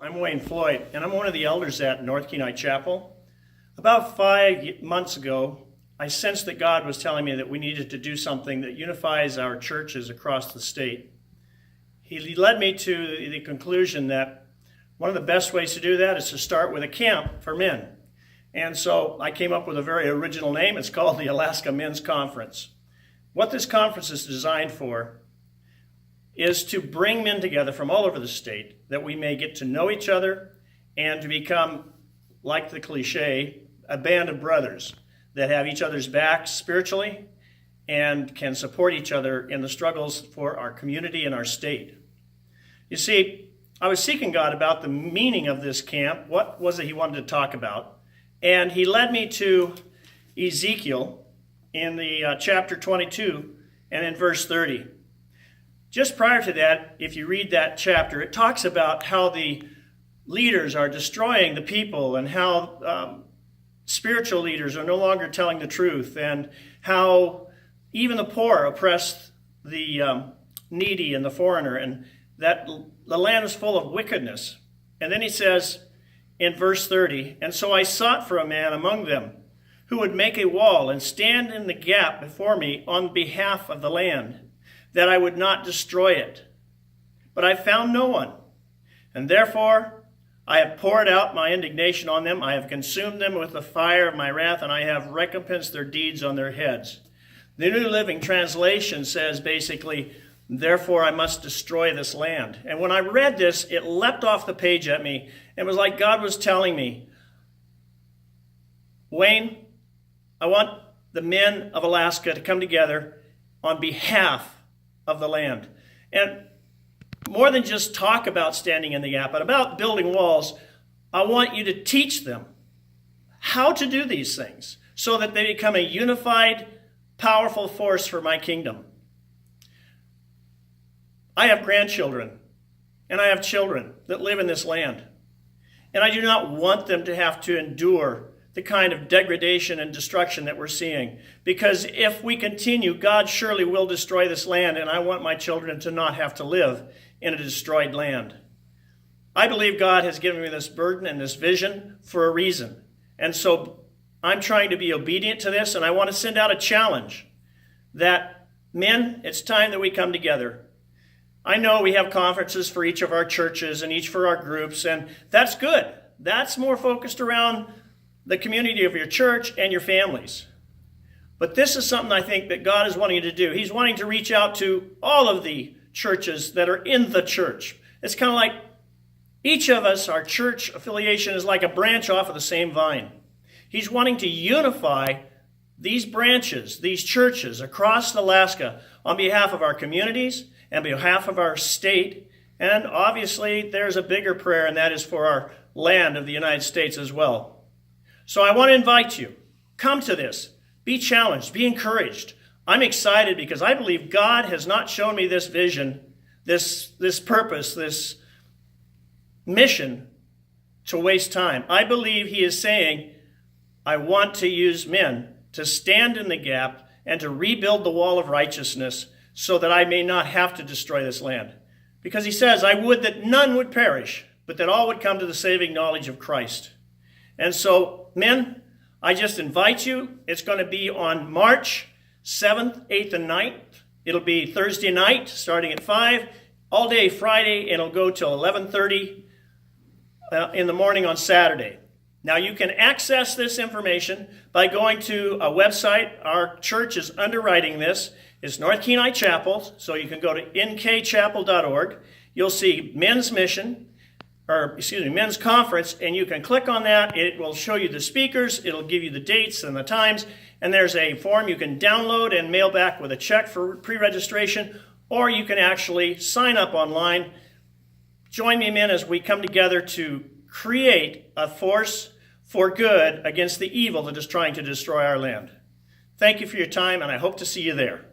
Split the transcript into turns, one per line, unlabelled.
I'm Wayne Floyd, and I'm one of the elders at North Kenai Chapel. About 5 months ago, I sensed that God was telling me that we needed to do something that unifies our churches across the state. He led me to the conclusion that one of the best ways to do that is to start with a camp for men. And so I came up with a very original name. It's called the Alaska Men's Conference. What this conference is designed for is to bring men together from all over the state that we may get to know each other and to become, like the cliche, a band of brothers that have each other's backs spiritually and can support each other in the struggles for our community and our state. You see, I was seeking God about the meaning of this camp. What was it he wanted to talk about? And he led me to Ezekiel in the chapter 22 and in verse 30. Just prior to that, if you read that chapter, it talks about how the leaders are destroying the people and how spiritual leaders are no longer telling the truth and how even the poor oppress the needy and the foreigner, and that the land is full of wickedness. And then he says in verse 30, "And so I sought for a man among them who would make a wall and stand in the gap before me on behalf of the land, that I would not destroy it. But I found no one. And therefore I have poured out my indignation on them. I have consumed them with the fire of my wrath, and I have recompensed their deeds on their heads." The New Living Translation says basically, "Therefore I must destroy this land." And when I read this, it leapt off the page at me. It was like God was telling me, "Wayne, I want the men of Alaska to come together on behalf of the land." And more than just talk about standing in the gap, but about building walls, I want you to teach them how to do these things so that they become a unified, powerful force for my kingdom. I have grandchildren, and I have children that live in this land. And I do not want them to have to endure the kind of degradation and destruction that we're seeing. Because if we continue, God surely will destroy this land, and I want my children to not have to live in a destroyed land. I believe God has given me this burden and this vision for a reason. And so I'm trying to be obedient to this, and I want to send out a challenge that, men, it's time that we come together. I know we have conferences for each of our churches and each for our groups, and that's good. That's more focused around the community of your church and your families. But this is something I think that God is wanting you to do. He's wanting to reach out to all of the churches that are in the church. It's kind of like each of us, our church affiliation is like a branch off of the same vine. He's wanting to unify these branches, these churches across Alaska on behalf of our communities and behalf of our state. And obviously there's a bigger prayer, and that is for our land of the United States as well. So I want to invite you, come to this, be challenged, be encouraged. I'm excited because I believe God has not shown me this vision, this purpose, this mission to waste time. I believe he is saying, I want to use men to stand in the gap and to rebuild the wall of righteousness so that I may not have to destroy this land. Because he says, I would that none would perish, but that all would come to the saving knowledge of Christ. And so, men, I just invite you. It's going to be on March 7th, 8th, and 9th. It'll be Thursday night, starting at 5, all day Friday, and it'll go till 11:30 in the morning on Saturday. Now, you can access this information by going to a website. Our church is underwriting this. It's North Kenai Chapel, so you can go to nkchapel.org. You'll see men's conference, and you can click on that. It will show you the speakers. It'll give you the dates and the times, and there's a form you can download and mail back with a check for pre-registration, or you can actually sign up online. Join me, men, as we come together to create a force for good against the evil that is trying to destroy our land. Thank you for your time, and I hope to see you there.